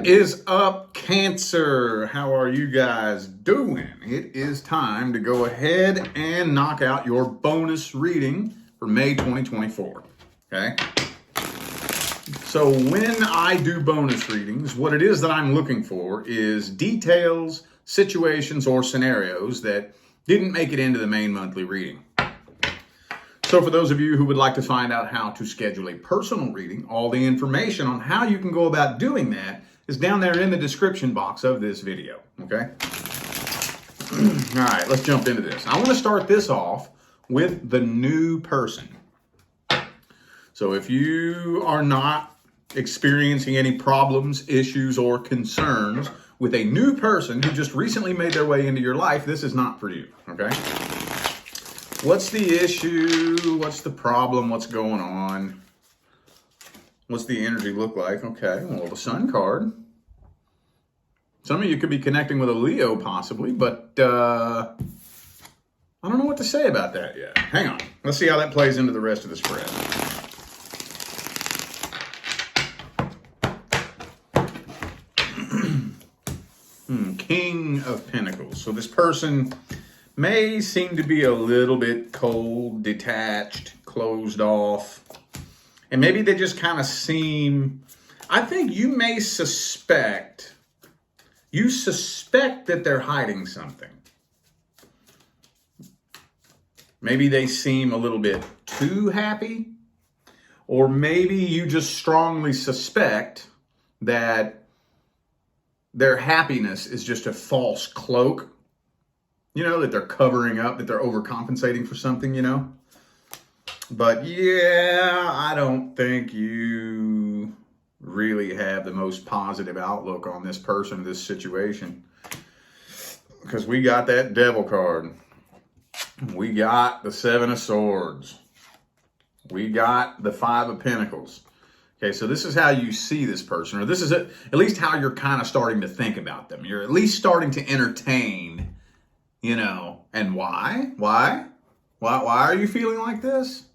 What is up, Cancer? How are you guys doing? It is time to go ahead and knock out your bonus reading for May 2024. Okay? So when I do bonus readings, what it is that I'm looking for is details, situations, or scenarios that didn't make it into the main monthly reading. So for those of you who would like to find out how to schedule a personal reading, all the information on how you can go about doing that is down there in the description box of this video, okay? All right, let's jump into this. I want to start this off with the new person. So if you are not experiencing any problems, issues, or concerns with a new person who just recently made their way into your life, this is not for you, okay? What's the issue? What's the problem? What's going on? What's the energy look like? Okay, well, the Sun card. Some of you could be connecting with a Leo possibly, but I don't know what to say about that yet. Hang on. Let's see how that plays into the rest of the spread. King of Pentacles. So this person may seem to be a little bit cold, detached, closed off. And maybe they just kind of seem, I think you may suspect that they're hiding something. Maybe they seem a little bit too happy. Or maybe you just strongly suspect that their happiness is just a false cloak. You know, that they're covering up, that they're overcompensating for something, you know? But yeah, I don't think you really have the most positive outlook on this person, this situation. Because we got that Devil card. We got the Seven of Swords. We got the Five of Pentacles. Okay, so this is how you see this person, or this is at least how you're kind of starting to think about them. You're at least starting to entertain, you know, and why? Why are you feeling like this?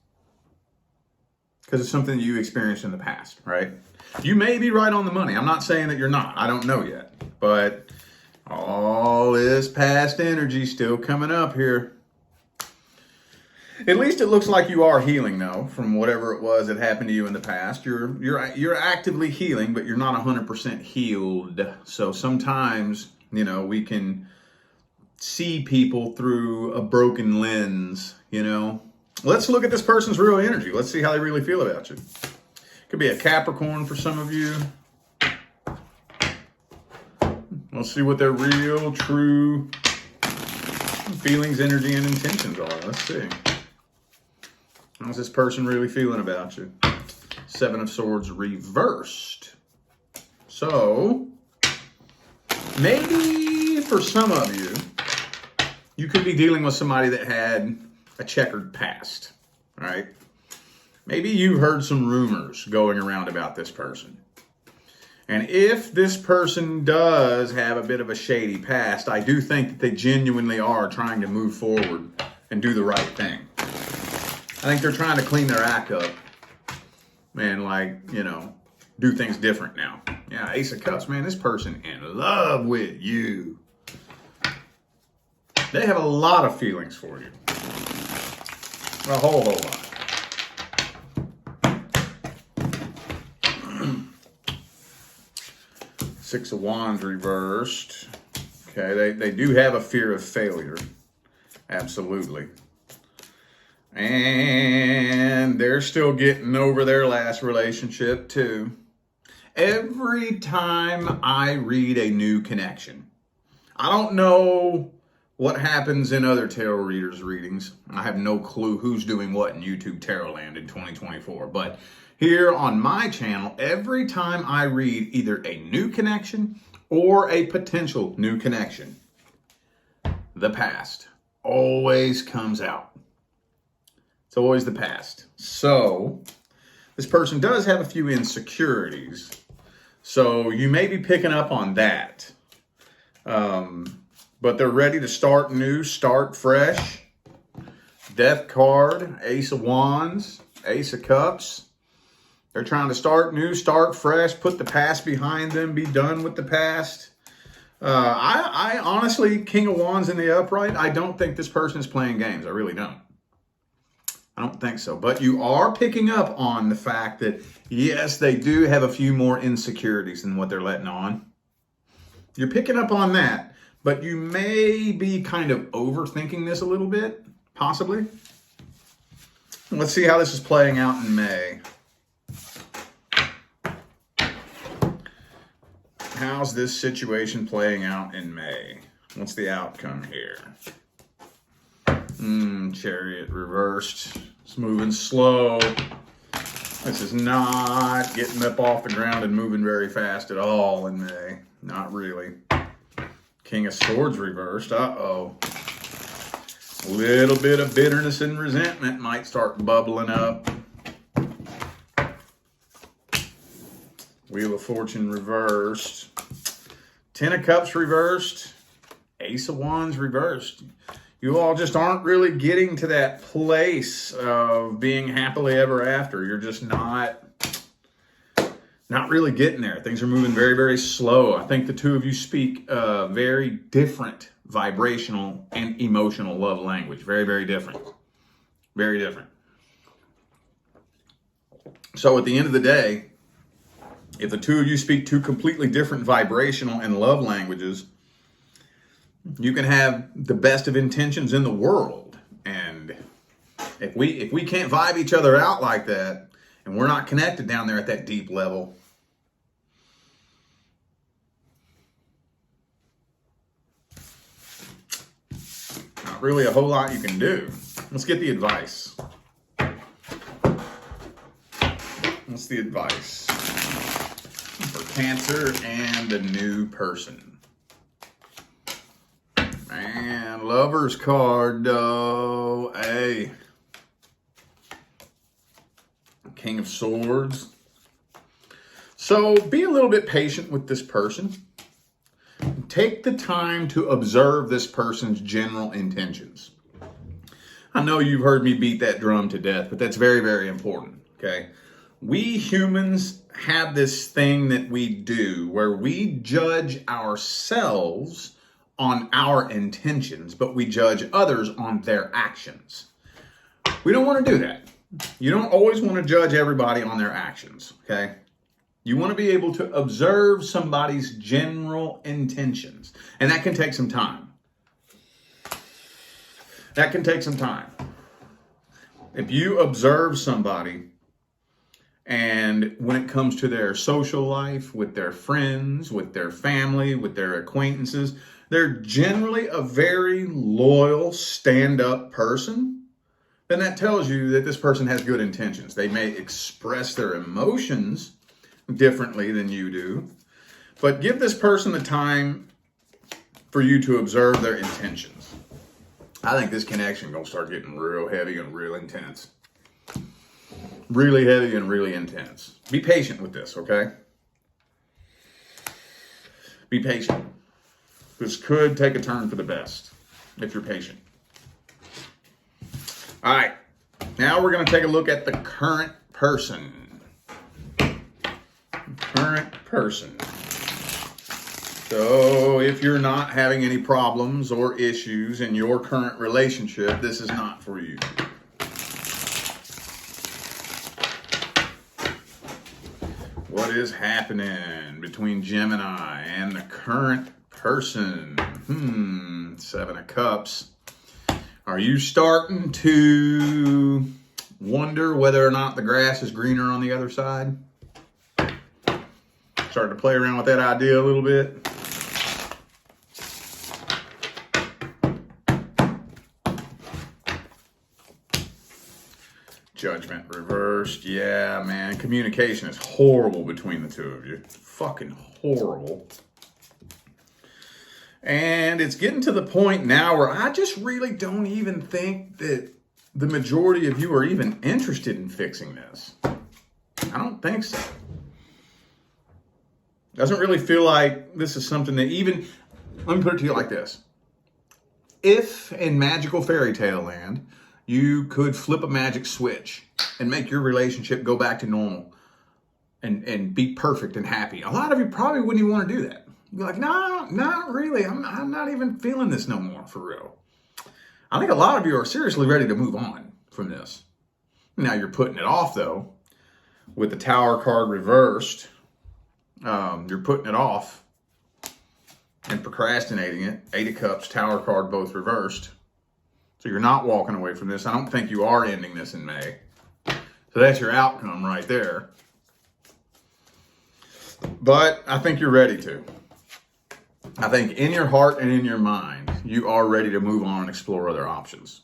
Because it's something you experienced in the past, right? You may be right on the money. I'm not saying that you're not. I don't know yet. But all this past energy still coming up here. At least it looks like you are healing, though, from whatever it was that happened to you in the past. You're actively healing, but you're not 100% healed. So sometimes, you know, we can see people through a broken lens, you know. Let's look at this person's real energy. Let's see how they really feel about you. Could be a Capricorn for some of you. Let's see what their real, true feelings, energy, and intentions are. Let's see. How's this person really feeling about you? Seven of Swords reversed. So, maybe for some of you, you could be dealing with somebody that had a checkered past, right? Maybe you've heard some rumors going around about this person. And if this person does have a bit of a shady past, I do think that they genuinely are trying to move forward and do the right thing. I think they're trying to clean their act up and, like, you know, do things different now. Yeah, Ace of Cups, man, this person in love with you. They have a lot of feelings for you. A whole lot. Six of Wands reversed. Okay, they do have a fear of failure. Absolutely. And they're still getting over their last relationship too. Every time I read a new connection, I don't know what happens in other tarot readers' readings. I have no clue who's doing what in YouTube Tarot Land in 2024. But here on my channel, every time I read either a new connection or a potential new connection, the past always comes out. It's always the past. So this person does have a few insecurities. So you may be picking up on that. But they're ready to start new, start fresh. Death card, Ace of Wands, Ace of Cups. They're trying to start new, start fresh, put the past behind them, be done with the past. I honestly, King of Wands in the upright, I don't think this person is playing games. I really don't. I don't think so. But you are picking up on the fact that, yes, they do have a few more insecurities than what they're letting on. You're picking up on that. But you may be kind of overthinking this a little bit, possibly. Let's see how this is playing out in May. How's this situation playing out in May? What's the outcome here? Chariot reversed. It's moving slow. This is not getting up off the ground and moving very fast at all in May. Not really. King of Swords reversed. Uh-oh. A little bit of bitterness and resentment might start bubbling up. Wheel of Fortune reversed. Ten of Cups reversed. Ace of Wands reversed. You all just aren't really getting to that place of being happily ever after. You're just not really getting there. Things are moving very, very slow. I think the two of you speak very different vibrational and emotional love language. Very, very different. Very different. So at the end of the day, if the two of you speak two completely different vibrational and love languages, you can have the best of intentions in the world. And if we can't vibe each other out like that, and we're not connected down there at that deep level, not really a whole lot you can do. Let's get the advice. What's the advice for Cancer and the new person? Man, Lover's card, though. Hey. King of Swords. So be a little bit patient with this person. Take the time to observe this person's general intentions. I know you've heard me beat that drum to death, but that's very, very important, okay? We humans have this thing that we do where we judge ourselves on our intentions, but we judge others on their actions. We don't want to do that. You don't always want to judge everybody on their actions, okay? You want to be able to observe somebody's general intentions, and that can take some time. That can take some time. If you observe somebody, and when it comes to their social life, with their friends, with their family, with their acquaintances, they're generally a very loyal, stand-up person, then that tells you that this person has good intentions. They may express their emotions differently than you do, but give this person the time for you to observe their intentions. I think this connection gonna start getting real heavy and real intense. Really heavy and really intense. Be patient with this, okay? Be patient. This could take a turn for the best if you're patient. All right, now we're going to take a look at the current person. Current person. So if you're not having any problems or issues in your current relationship, this is not for you. What is happening between Gemini and the current person? Seven of Cups. Are you starting to wonder whether or not the grass is greener on the other side? Starting to play around with that idea a little bit. Judgment reversed. Yeah, man. Communication is horrible between the two of you. Fucking horrible. And it's getting to the point now where I just really don't even think that the majority of you are even interested in fixing this. I don't think so. Doesn't really feel like this is something that even, let me put it to you like this. If in magical fairy tale land, you could flip a magic switch and make your relationship go back to normal, and be perfect and happy. A lot of you probably wouldn't even want to do that. You're like, no, not really. I'm not even feeling this no more, for real. I think a lot of you are seriously ready to move on from this. Now you're putting it off, though, with the Tower card reversed. You're putting it off and procrastinating it. 8 of Cups, Tower card, both reversed. So you're not walking away from this. I don't think you are ending this in May. So that's your outcome right there. But I think you're ready to. I think in your heart and in your mind, you are ready to move on and explore other options.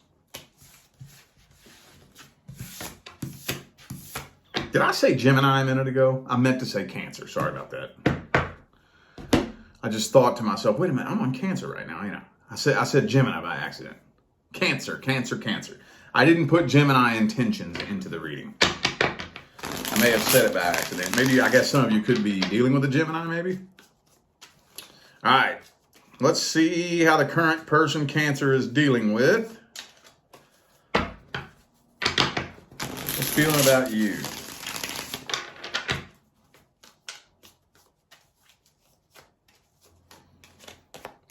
Did I say Gemini a minute ago? I meant to say Cancer. Sorry about that. I just thought to myself, wait a minute, I'm on Cancer right now. You know, I said Gemini by accident. Cancer. I didn't put Gemini intentions into the reading. I may have said it by accident. Maybe, I guess some of you could be dealing with a Gemini, maybe. All right, let's see how the current person Cancer is dealing with. What's feeling about you?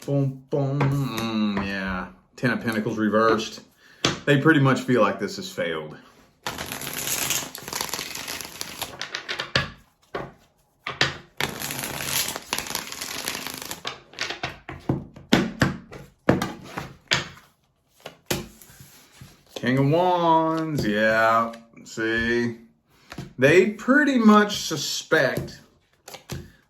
Boom, boom. Yeah, 10 of Pentacles reversed. They pretty much feel like this has failed. King of Wands, yeah, see, they pretty much suspect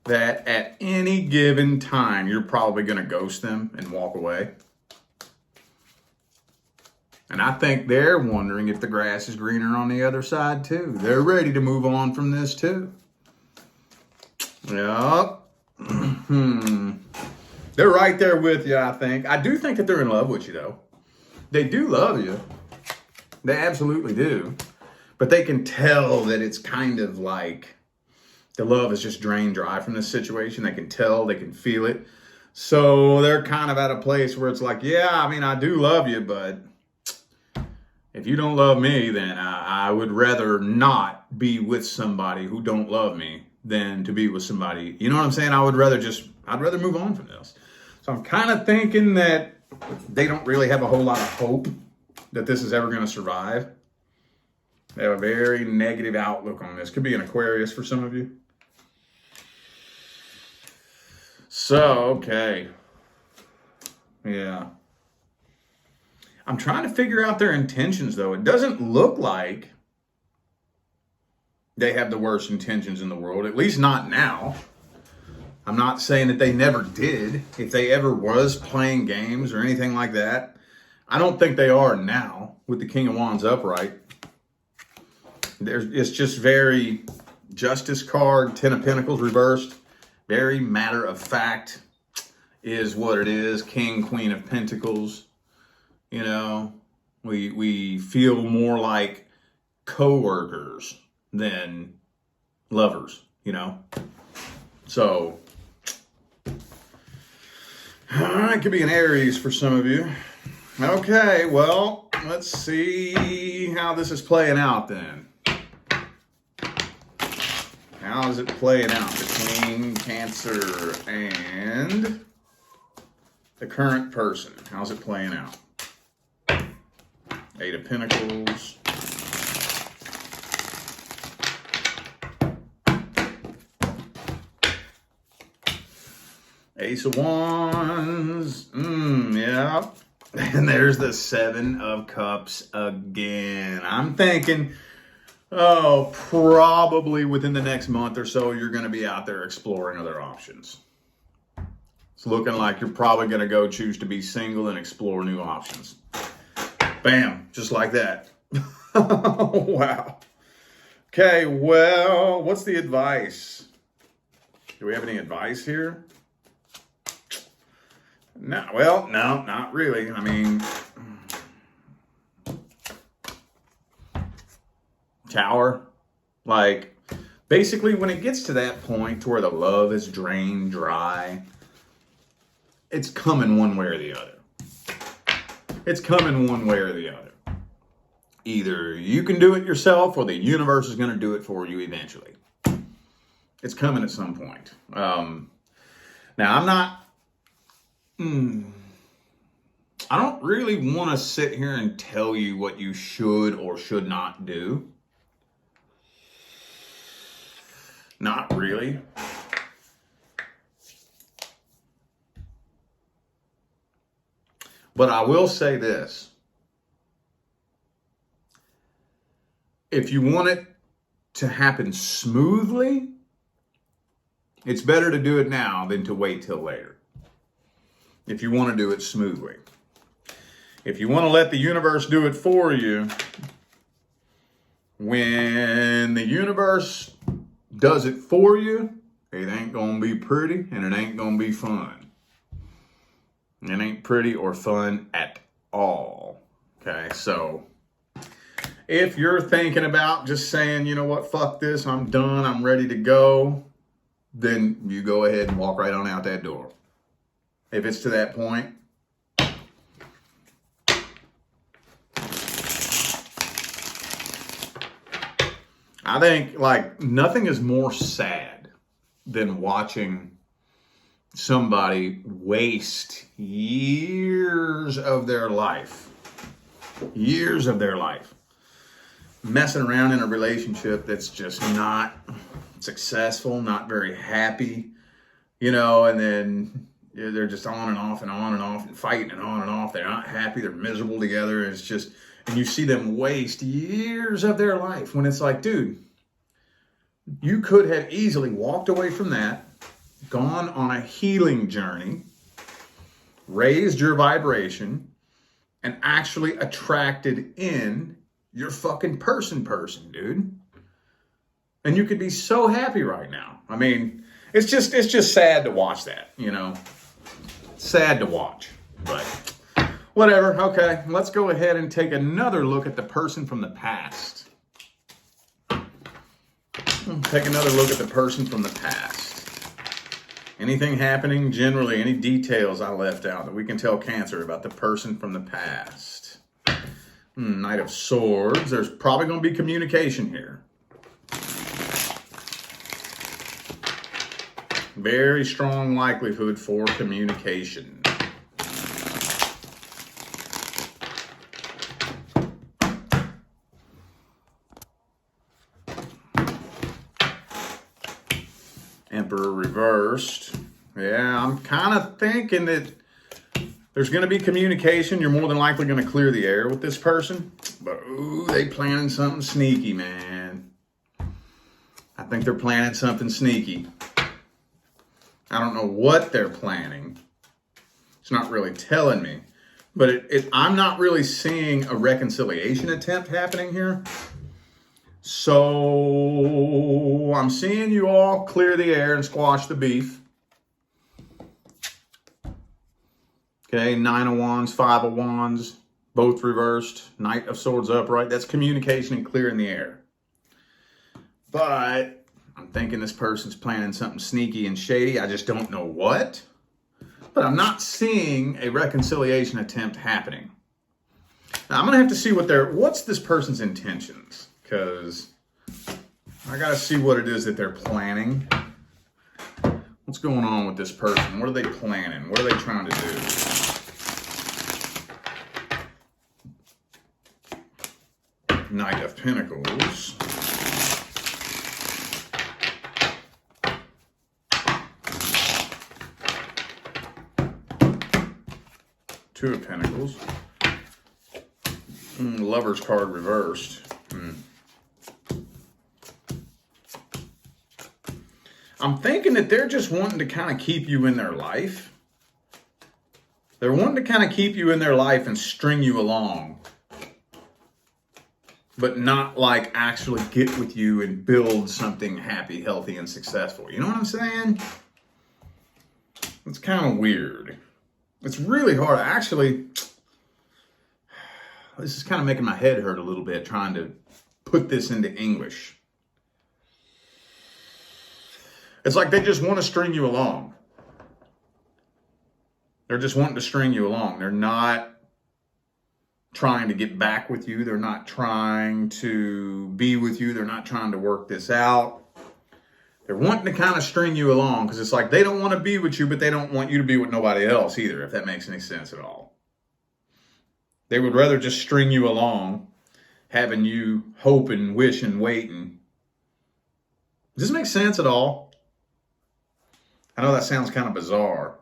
that at any given time, you're probably going to ghost them and walk away. And I think they're wondering if the grass is greener on the other side too. They're ready to move on from this too. Yep. They're right there with you, I think. I do think that they're in love with you, though. They do love you. They absolutely do. But they can tell that it's kind of like the love is just drained dry from this situation. They can tell, they can feel it. So they're kind of at a place where it's like, yeah, I mean, I do love you, but if you don't love me, then I would rather not be with somebody who don't love me than to be with somebody. You know what I'm saying? I'd rather move on from this. So I'm kind of thinking that they don't really have a whole lot of hope that this is ever going to survive. They have a very negative outlook on this. Could be an Aquarius for some of you. So, okay. Yeah. I'm trying to figure out their intentions, though. It doesn't look like they have the worst intentions in the world, at least not now. I'm not saying that they never did. If they ever was playing games or anything like that, I don't think they are now with the King of Wands upright. It's just very Justice card, 10 of Pentacles reversed. Very matter of fact is what it is. King, Queen of Pentacles. You know, we feel more like co-workers than lovers, you know. So, it could be an Aries for some of you. Okay, well, let's see how this is playing out then. How is it playing out between Cancer and the current person? How's it playing out? 8 of Pentacles. Ace of Wands. Yeah. And there's the 7 of Cups again. I'm thinking, probably within the next month or so, you're going to be out there exploring other options. It's looking like you're probably going to go choose to be single and explore new options. Bam, just like that. Wow. Okay, well, what's the advice? Do we have any advice here? No, well, no, not really. I mean, Tower, like, basically when it gets to that point to where the love is drained dry, it's coming one way or the other. It's coming one way or the other. Either you can do it yourself or the universe is going to do it for you eventually. It's coming at some point. Now, I don't really want to sit here and tell you what you should or should not do. Not really. But I will say this. If you want it to happen smoothly, it's better to do it now than to wait till later. If you want to do it smoothly. If you want to let the universe do it for you, when the universe does it for you, it ain't going to be pretty and it ain't going to be fun. It ain't pretty or fun at all. Okay, so if you're thinking about just saying, you know what, fuck this, I'm done, I'm ready to go, then you go ahead and walk right on out that door. If it's to that point, I think like nothing is more sad than watching somebody waste years of their life, messing around in a relationship that's just not successful, not very happy, you know, and then they're just on and off and on and off and fighting and on and off. They're not happy. They're miserable together. And it's just, and you see them waste years of their life when it's like, dude, you could have easily walked away from that, gone on a healing journey, raised your vibration, and actually attracted in your fucking person, dude. And you could be so happy right now. I mean, it's just sad to watch that, you know. Sad to watch, but whatever. Okay, let's go ahead and take another look at the person from the past. Take another look at the person from the past. Anything happening generally, any details I left out that we can tell Cancer about the person from the past. Knight of Swords. There's probably going to be communication here. Very strong likelihood for communication. Emperor reversed. Yeah, I'm kind of thinking that there's going to be communication. You're more than likely going to clear the air with this person. But, ooh, they planning something sneaky, man. I think they're planning something sneaky. I don't know what they're planning. It's not really telling me. But I'm not really seeing a reconciliation attempt happening here. So I'm seeing you all clear the air and squash the beef. Okay, 9 of Wands, 5 of Wands, both reversed. Knight of Swords upright. That's communication and clearing the air. But I'm thinking this person's planning something sneaky and shady. I just don't know what. But I'm not seeing a reconciliation attempt happening. Now, I'm going to have to see what's this person's intentions. Because I got to see what it is that they're planning. What's going on with this person? What are they planning? What are they trying to do? Knight of Pentacles. Two of Pentacles. Lover's card reversed. I'm thinking that they're just wanting to kind of keep you in their life. They're wanting to kind of keep you in their life and string you along. But not like actually get with you and build something happy, healthy, and successful. You know what I'm saying? It's kind of weird. It's really hard. Actually, this is kind of making my head hurt a little bit trying to put this into English. It's like they just want to string you along. They're just wanting to string you along. They're not trying to get back with you. They're not trying to be with you. They're not trying to work this out. They're wanting to kind of string you along because it's like they don't want to be with you, but they don't want you to be with nobody else either, if that makes any sense at all. They would rather just string you along, having you hoping, wishing, waiting. Does this make sense at all? I know that sounds kind of bizarre,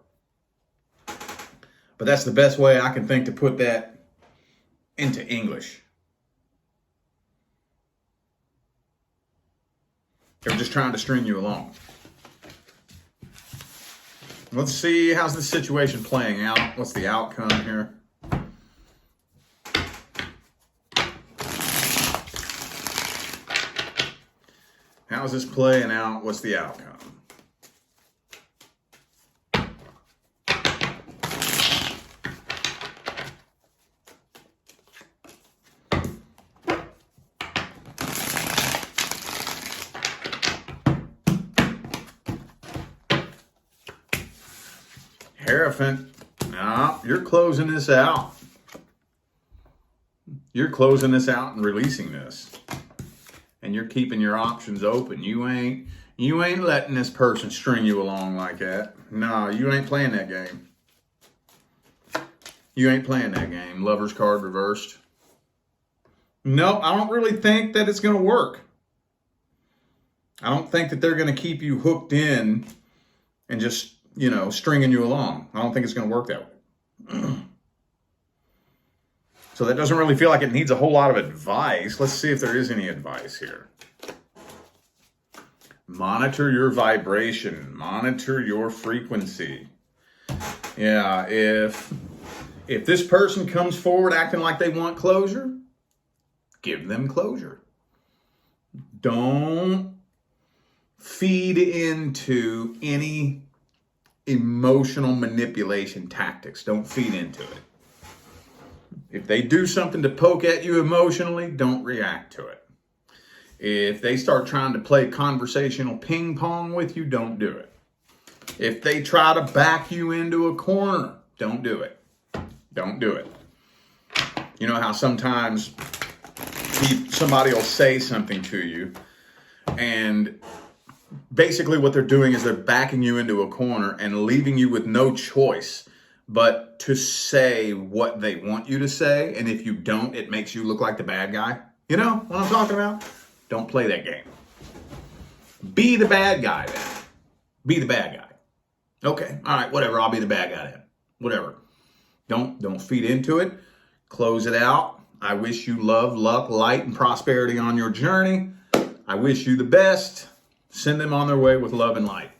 but that's the best way I can think to put that into English. They're just trying to string you along. Let's see, how's the situation playing out? What's the outcome here? How's this playing out? What's the outcome? Hierophant, no, you're closing this out. You're closing this out and releasing this. And you're keeping your options open. You ain't letting this person string you along like that. No, you ain't playing that game. You ain't playing that game. Lover's card reversed. No, I don't really think that it's going to work. I don't think that they're going to keep you hooked in and just, stringing you along. I don't think it's going to work that way. So that doesn't really feel like it needs a whole lot of advice. Let's see if there is any advice here. Monitor your vibration. Monitor your frequency. Yeah, if this person comes forward acting like they want closure, give them closure. Don't feed into any emotional manipulation tactics. Don't feed into it. If they do something to poke at you emotionally, don't react to it. If they start trying to play conversational ping pong with you, don't do it. If they try to back you into a corner, don't do it. Don't do it. You know how sometimes somebody will say something to you, and basically what they're doing is they're backing you into a corner and leaving you with no choice but to say what they want you to say. And if you don't, it makes you look like the bad guy. You know what I'm talking about? Don't play that game. Be the bad guy then. Be the bad guy. Okay, all right, whatever. I'll be the bad guy then. Whatever. Don't feed into it. Close it out. I wish you love, luck, light, and prosperity on your journey. I wish you the best. Send them on their way with love and light.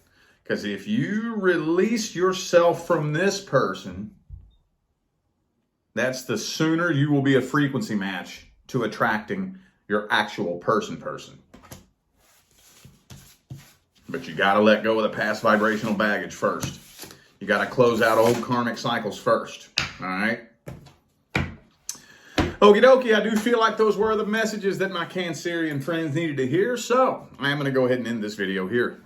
Because if you release yourself from this person, that's the sooner you will be a frequency match to attracting your actual person. But you got to let go of the past vibrational baggage first. You got to close out old karmic cycles first. All right? Okie dokie, I do feel like those were the messages that my Cancerian friends needed to hear. So I am going to go ahead and end this video here.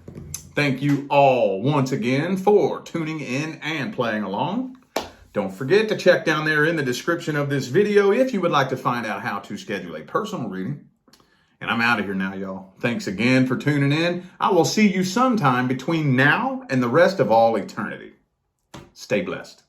Thank you all once again for tuning in and playing along. Don't forget to check down there in the description of this video if you would like to find out how to schedule a personal reading. And I'm out of here now, y'all. Thanks again for tuning in. I will see you sometime between now and the rest of all eternity. Stay blessed.